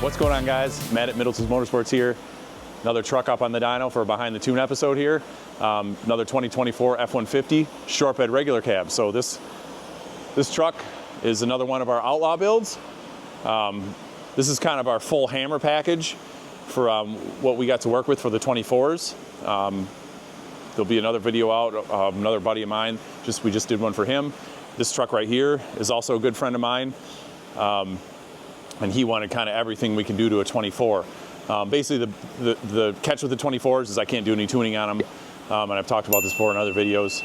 What's going on, guys? Matt at Middleton's Motorsports here. Another truck up on the dyno for a Behind the Tune episode here. Another 2024 F-150 short bed regular cab. So this truck is another one of our Outlaw builds. This is kind of our full hammer package for what we got to work with for the 24s. There'll be another video out of another buddy of mine. We just did one for him. This truck right here is also a good friend of mine. And he wanted kind of everything we can do to a 24. Basically, the catch with the 24s is I can't do any tuning on them. And I've talked about this before in other videos.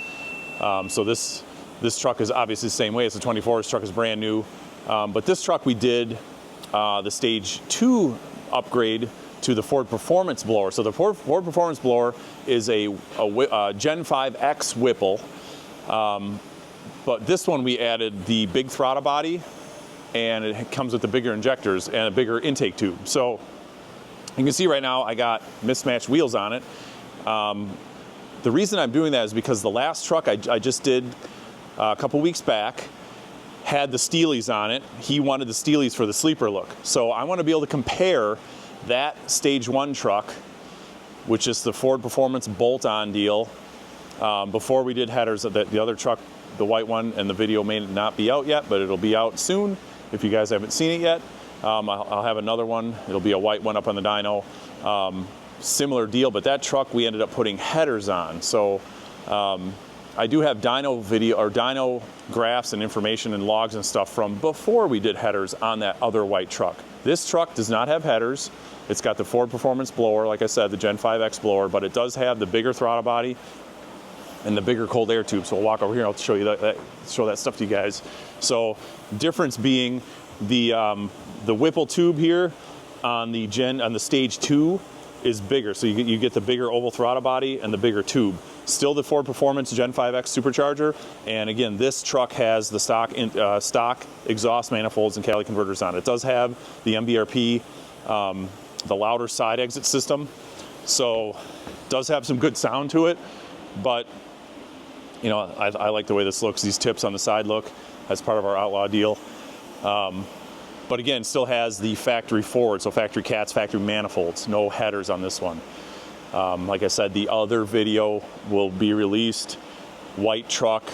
So this truck is obviously the same way as the 24s. This truck is brand new. But this truck we did the Stage 2 upgrade to the Ford Performance blower. So the Ford Performance blower is a Gen 5X Whipple. But this one we added the big throttle body, and it comes with the bigger injectors and a bigger intake tube. So you can see right now I got mismatched wheels on it. The reason I'm doing that is because the last truck I just did a couple weeks back had the Steelies on it. He wanted the Steelies for the sleeper look. So I want to be able to compare that Stage 1 truck, which is the Ford Performance bolt-on deal. Before we did headers, the other truck, the white one, and the video may not be out yet, but it'll be out soon. If you guys haven't seen it yet, I'll have another one. It'll be a white one up on the dyno. Similar deal, but that truck we ended up putting headers on. So I do have dyno video or dyno graphs and information and logs and stuff from before we did headers on that other white truck. This truck does not have headers. It's got the Ford Performance blower, like I said, the Gen 5X blower, but it does have the bigger throttle body and the bigger cold air tube. So we'll walk over here and I'll show you show that stuff to you guys. So difference being the Whipple tube here on the Stage 2 is bigger. So you get the bigger oval throttle body and the bigger tube. Still the Ford Performance Gen 5X Supercharger. And again, this truck has the stock exhaust manifolds and catalytic converters on it. It does have the MBRP, the louder side exit system. So it does have some good sound to it, but you know, I like the way this looks. These tips on the side look as part of our Outlaw deal. But again, still has the factory forward, so factory cats, factory manifolds, no headers on this one. Like I said, the other video will be released. White truck,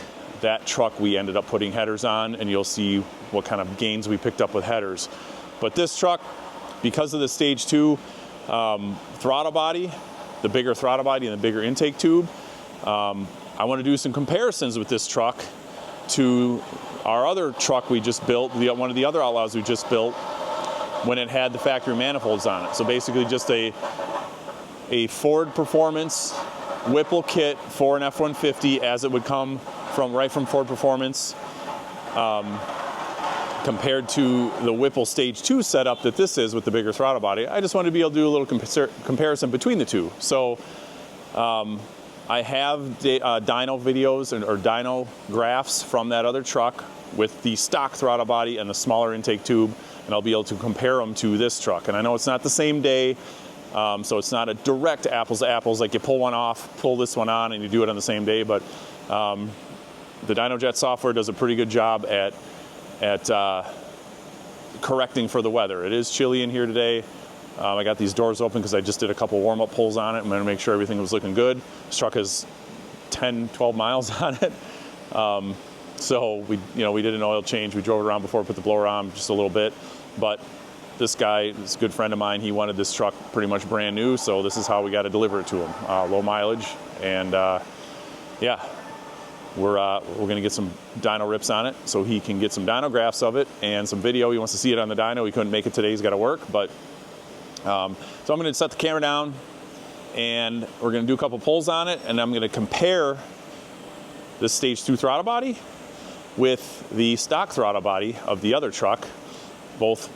that truck we ended up putting headers on, and you'll see what kind of gains we picked up with headers. But this truck, because of the Stage 2 throttle body, the bigger throttle body and the bigger intake tube, I want to do some comparisons with this truck to our other truck we just built, one of the other Outlaws we just built, when it had the factory manifolds on it. So basically just a Ford Performance Whipple kit for an F-150 as it would come right from Ford Performance, compared to the Whipple Stage 2 setup that this is with the bigger throttle body. I just wanted to be able to do a little comparison between the two. So I have dyno videos or dyno graphs from that other truck with the stock throttle body and the smaller intake tube, and I'll be able to compare them to this truck. And I know it's not the same day, so it's not a direct apples to apples, like you pull one off, pull this one on, and you do it on the same day, but the DynoJet software does a pretty good job at correcting for the weather. It is chilly in here today. I got these doors open because I just did a couple warm-up pulls on it. I'm going to make sure everything was looking good. This truck has 10, 12 miles on it. So we did an oil change. We drove it around before we put the blower on just a little bit. But this guy, this good friend of mine, he wanted this truck pretty much brand new. So this is how we got to deliver it to him. Low mileage. And yeah, we're going to get some dyno rips on it so he can get some dyno graphs of it and some video. He wants to see it on the dyno. He couldn't make it today. He's got to work. But so I'm going to set the camera down and we're going to do a couple pulls on it, and I'm going to compare the Stage 2 throttle body with the stock throttle body of the other truck, both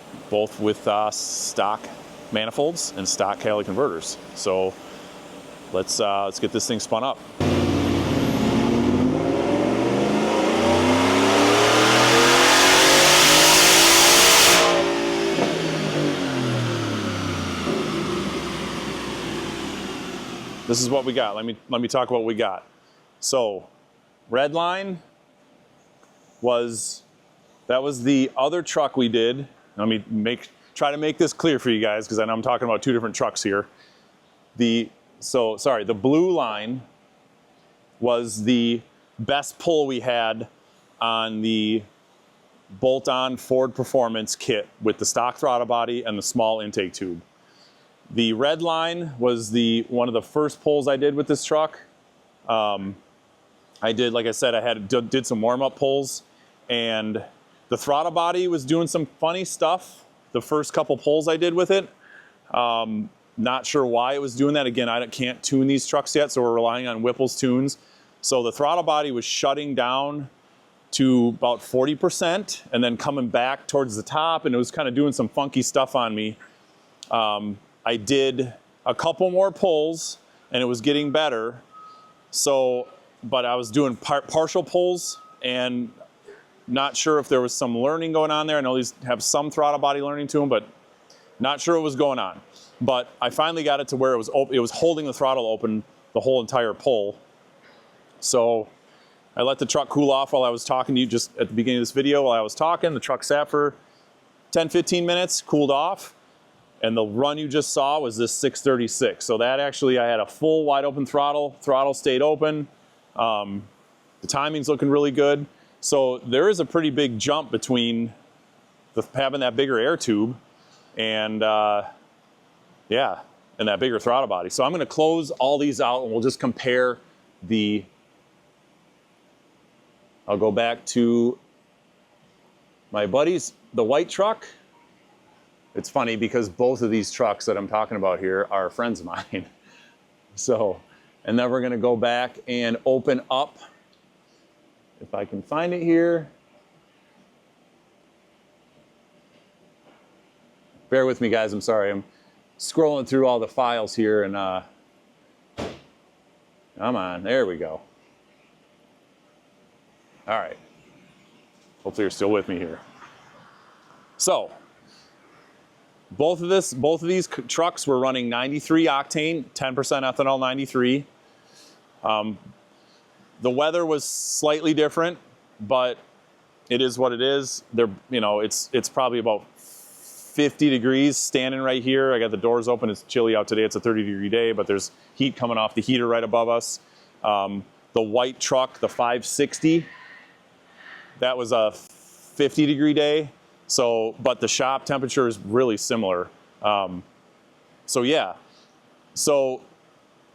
with stock manifolds and stock catalytic converters. So let's get this thing spun up. This is what we got. Let me talk about what we got. So, red line was the other truck we did. Let me try to make this clear for you guys, because I know I'm talking about two different trucks here. The blue line was the best pull we had on the bolt-on Ford Performance kit with the stock throttle body and the small intake tube. The red line was one of the first pulls I did with this truck. I did, like I said, did some warm-up pulls, and the throttle body was doing some funny stuff the first couple pulls I did with it. Not sure why it was doing that. Again, I can't tune these trucks yet, so we're relying on Whipple's tunes. So the throttle body was shutting down to about 40% and then coming back towards the top, and it was kind of doing some funky stuff on me. I did a couple more pulls and it was getting better. But I was doing partial pulls and not sure if there was some learning going on there. I know these have some throttle body learning to them, but not sure what was going on. But I finally got it to where it was holding the throttle open the whole entire pull. So I let the truck cool off while I was talking to you just at the beginning of this video. While I was talking, the truck sat for 10-15 minutes, cooled off, and the run you just saw was this 636. So that actually, I had a full wide open throttle stayed open. The timing's looking really good. So there is a pretty big jump between having that bigger air tube and yeah, and that bigger throttle body. So I'm gonna close all these out and we'll just compare I'll go back to my buddies, the white truck. It's funny because both of these trucks that I'm talking about here are friends of mine. So, and then we're gonna go back and open up, if I can find it here. Bear with me, guys, I'm sorry. I'm scrolling through all the files here and come on, there we go. All right, hopefully you're still with me here. So, both of these trucks were running 93 octane, 10% ethanol 93. The weather was slightly different, but it is what it is. It's probably about 50 degrees standing right here. I got the doors open. It's chilly out today. It's a 30-degree day, but there's heat coming off the heater right above us. The white truck, the 560, that was a 50-degree day. So, but the shop temperature is really similar. So yeah. So,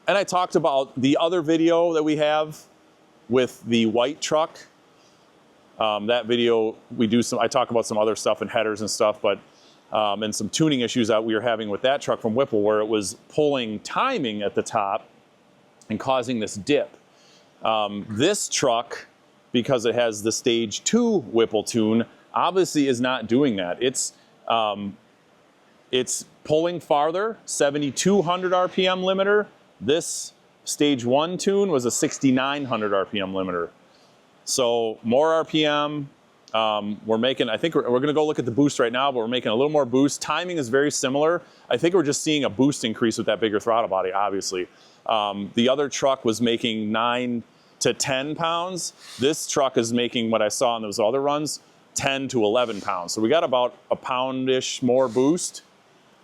and I talked about the other video that we have with the white truck. That video, I talk about some other stuff and headers and stuff, but, and some tuning issues that we were having with that truck from Whipple where it was pulling timing at the top and causing this dip. This truck, because it has the stage 2 Whipple tune, obviously is not doing that. It's pulling farther, 7,200 RPM limiter. This stage 1 tune was a 6,900 RPM limiter. So more RPM. We're making, I think we're gonna go look at the boost right now, but we're making a little more boost. Timing is very similar. I think we're just seeing a boost increase with that bigger throttle body, obviously. The other truck was making 9 to 10 pounds. This truck is making, what I saw in those other runs, 10 to 11 pounds. So we got about a poundish more boost.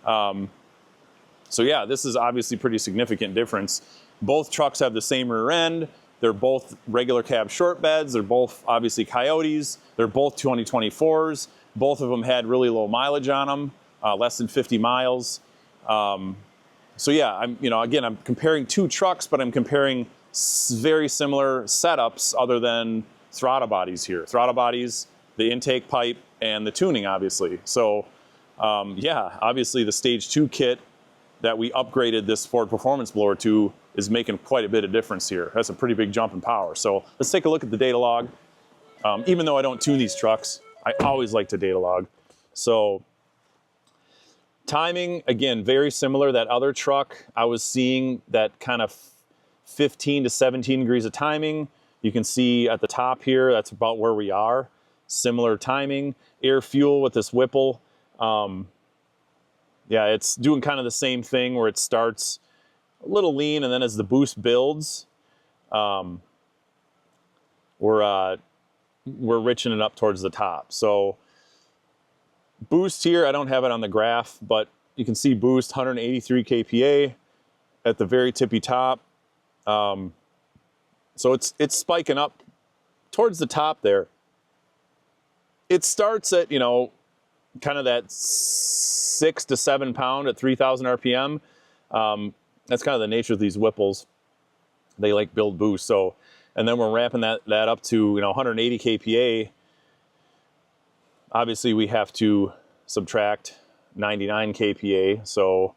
So yeah, this is obviously pretty significant difference. Both trucks have the same rear end. They're both regular cab short beds. They're both obviously Coyotes. They're both 2024s. Both of them had really low mileage on them, less than 50 miles. So yeah, I'm comparing two trucks, but I'm comparing very similar setups other than throttle bodies here. Throttle bodies, the intake pipe, and the tuning, obviously. So yeah, obviously the stage 2 kit that we upgraded this Ford Performance blower to is making quite a bit of difference here. That's a pretty big jump in power. So let's take a look at the data log. Even though I don't tune these trucks, I always like to data log. So timing, again, very similar. That other truck, I was seeing that kind of 15 to 17 degrees of timing. You can see at the top here, that's about where we are. Similar timing. Air fuel with this Whipple. Yeah, it's doing kind of the same thing where it starts a little lean, and then as the boost builds, we're richening it up towards the top. So Boost here, I don't have it on the graph, but you can see boost 183 kPa at the very tippy top. So it's spiking up towards the top there. It starts at, you know, kind of that 6 to 7 pound at 3,000 RPM. That's kind of the nature of these Whipples. They like build boost. So, and then we're ramping that up to, you know, 180 kPa. Obviously, we have to subtract 99 kPa, so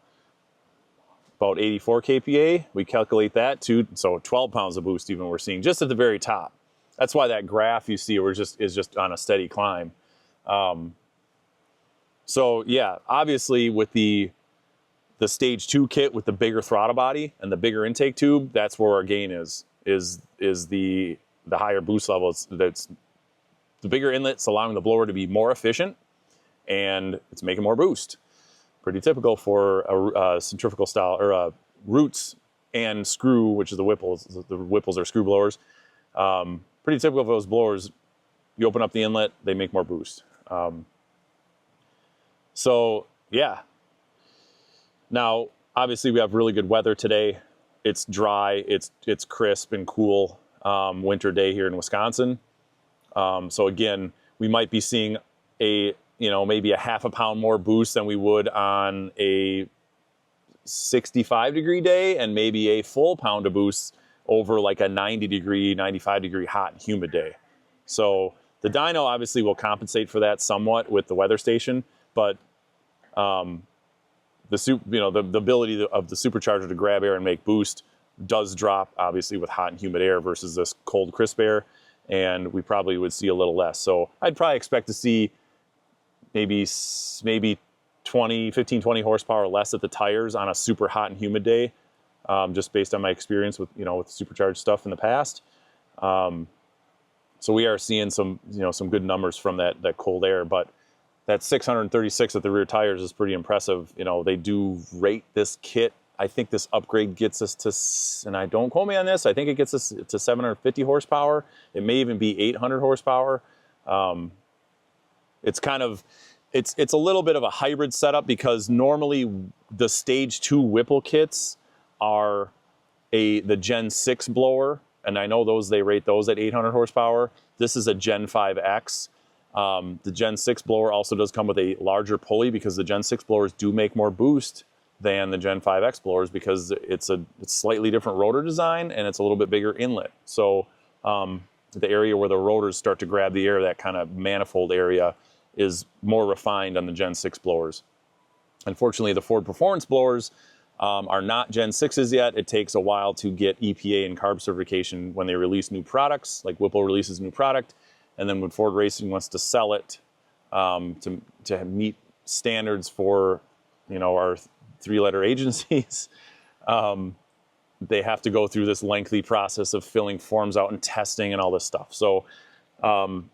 about 84 kPa. We calculate that too, so 12 pounds of boost even we're seeing just at the very top. That's why that graph you see is just on a steady climb. So yeah, obviously with the stage 2 kit with the bigger throttle body and the bigger intake tube, that's where our gain is the higher boost levels. That's the bigger inlet's allowing the blower to be more efficient, and it's making more boost. Pretty typical for a centrifugal style, or a roots and screw, which is the Whipples. The Whipples are screw blowers. Pretty typical of those blowers. You open up the inlet, they make more boost. So yeah. Now, obviously we have really good weather today. It's dry, it's crisp and cool winter day here in Wisconsin. So again, we might be seeing maybe a half a pound more boost than we would on a 65-degree day, and maybe a full pound of boost over like a 90-degree, 95-degree hot and humid day. So the dyno obviously will compensate for that somewhat with the weather station, but the ability of the supercharger to grab air and make boost does drop obviously with hot and humid air versus this cold, crisp air, and we probably would see a little less. So I'd probably expect to see maybe 15, 20 horsepower less at the tires on a super hot and humid day, just based on my experience with, with supercharged stuff in the past. So we are seeing some good numbers from that cold air, but that 636 at the rear tires is pretty impressive. They do rate this kit. I think this upgrade gets us to, and I don't quote me on this, I think it gets us to 750 horsepower. It may even be 800 horsepower. It's a little bit of a hybrid setup, because normally the stage 2 Whipple kits are the Gen 6 blower, and I know they rate those at 800 horsepower. This is a Gen 5X. The Gen 6 blower also does come with a larger pulley, because the Gen 6 blowers do make more boost than the Gen 5X blowers, because it's slightly different rotor design and it's a little bit bigger inlet. So the area where the rotors start to grab the air, that kind of manifold area, is more refined on the Gen 6 blowers. Unfortunately, the Ford Performance blowers are not Gen 6s yet. It takes a while to get EPA and CARB certification when they release new products, like Whipple releases a new product. And then when Ford Racing wants to sell it to meet standards for, our 3-letter agencies, they have to go through this lengthy process of filling forms out and testing and all this stuff. So I'm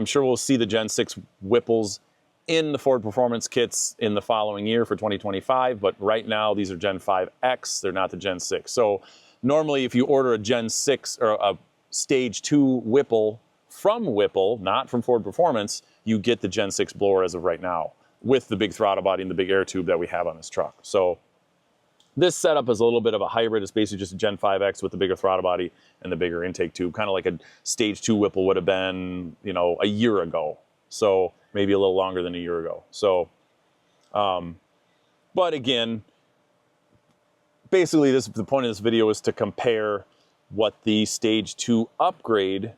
sure we'll see the Gen 6 Whipples in the Ford Performance kits in the following year for 2025, but right now these are Gen 5X, they're not the Gen 6. So normally if you order a Gen 6 or a Stage 2 Whipple from Whipple, not from Ford Performance, you get the Gen 6 blower as of right now, with the big throttle body and the big air tube that we have on this truck. So this setup is a little bit of a hybrid. It's basically just a Gen 5X with the bigger throttle body and the bigger intake tube, kind of like a Stage 2 Whipple would have been, a year ago. So maybe a little longer than a year ago. So, but again, basically the point of this video is to compare what the Stage 2 upgrade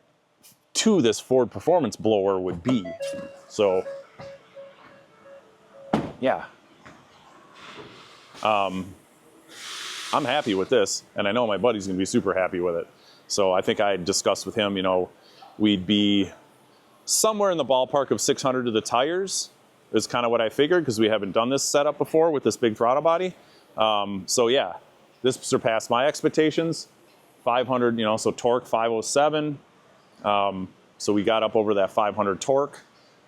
to this Ford Performance blower would be. So yeah, I'm happy with this, and I know my buddy's gonna be super happy with it. So I think I discussed with him, we'd be somewhere in the ballpark of 600 to the tires is kind of what I figured, because we haven't done this setup before with this big throttle body. So yeah, this surpassed my expectations. 500, so torque 507. So we got up over that 500 torque.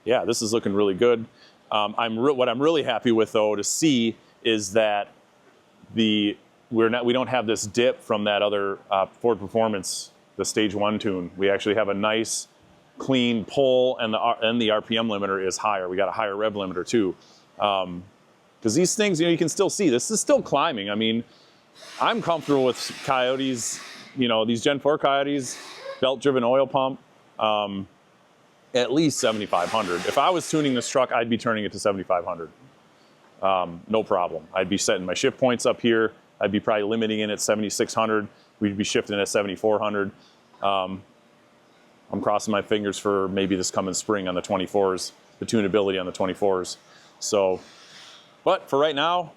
Yeah, this is looking really good. What I'm really happy with, though, to see is that we don't have this dip from that other Ford Performance, the Stage 1 tune. We actually have a nice clean pull, and the RPM limiter is higher. We got a higher rev limiter too. Because these things, you know, you can still see this is still climbing. I mean, I'm comfortable with Coyotes, you know, these Gen 4 Coyotes, belt-driven oil pump, at least 7,500. If I was tuning this truck, I'd be turning it to 7,500. No problem. I'd be setting my shift points up here. I'd be probably limiting it at 7,600. We'd be shifting at 7,400. I'm crossing my fingers for maybe this coming spring on the 24s, the tunability on the 24s. So, but for right now,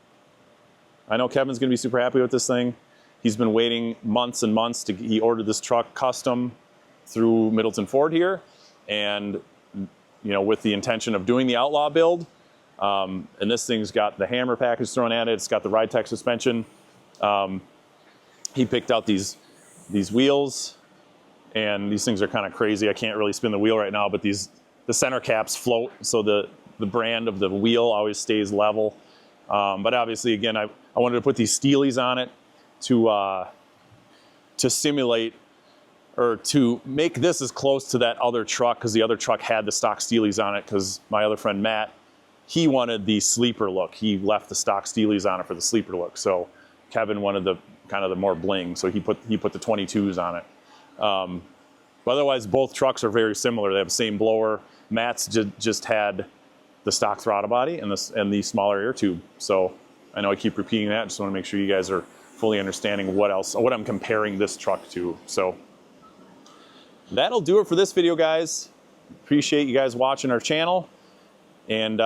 I know Kevin's gonna be super happy with this thing. He's been waiting months and months he ordered this truck custom through Middleton Ford here. And, you know, with the intention of doing the Outlaw build. And this thing's got the hammer package thrown at it. It's got the RideTech suspension. He picked out these wheels, and these things are kind of crazy. I can't really spin the wheel right now, but the center caps float, so the brand of the wheel always stays level. But obviously, again, I wanted to put these steelies on it to simulate, or to make this as close to that other truck, because the other truck had the stock steelies on it, because my other friend Matt, he wanted the sleeper look. He left the stock steelies on it for the sleeper look. So Kevin wanted the kind of the more bling, so he put the 22s on it. But otherwise, both trucks are very similar. They have the same blower. Matt's just had the stock throttle body and the smaller air tube. So I know I keep repeating that. Just want to make sure you guys are fully understanding what I'm comparing this truck to. So that'll do it for this video, guys. Appreciate you guys watching our channel. And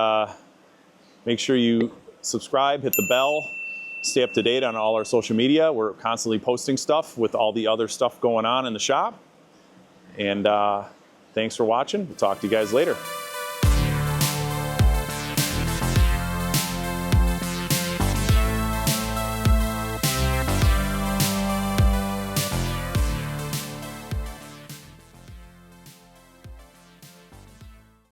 make sure you subscribe, hit the bell, stay up to date on all our social media. We're constantly posting stuff with all the other stuff going on in the shop. And thanks for watching. We'll talk to you guys later.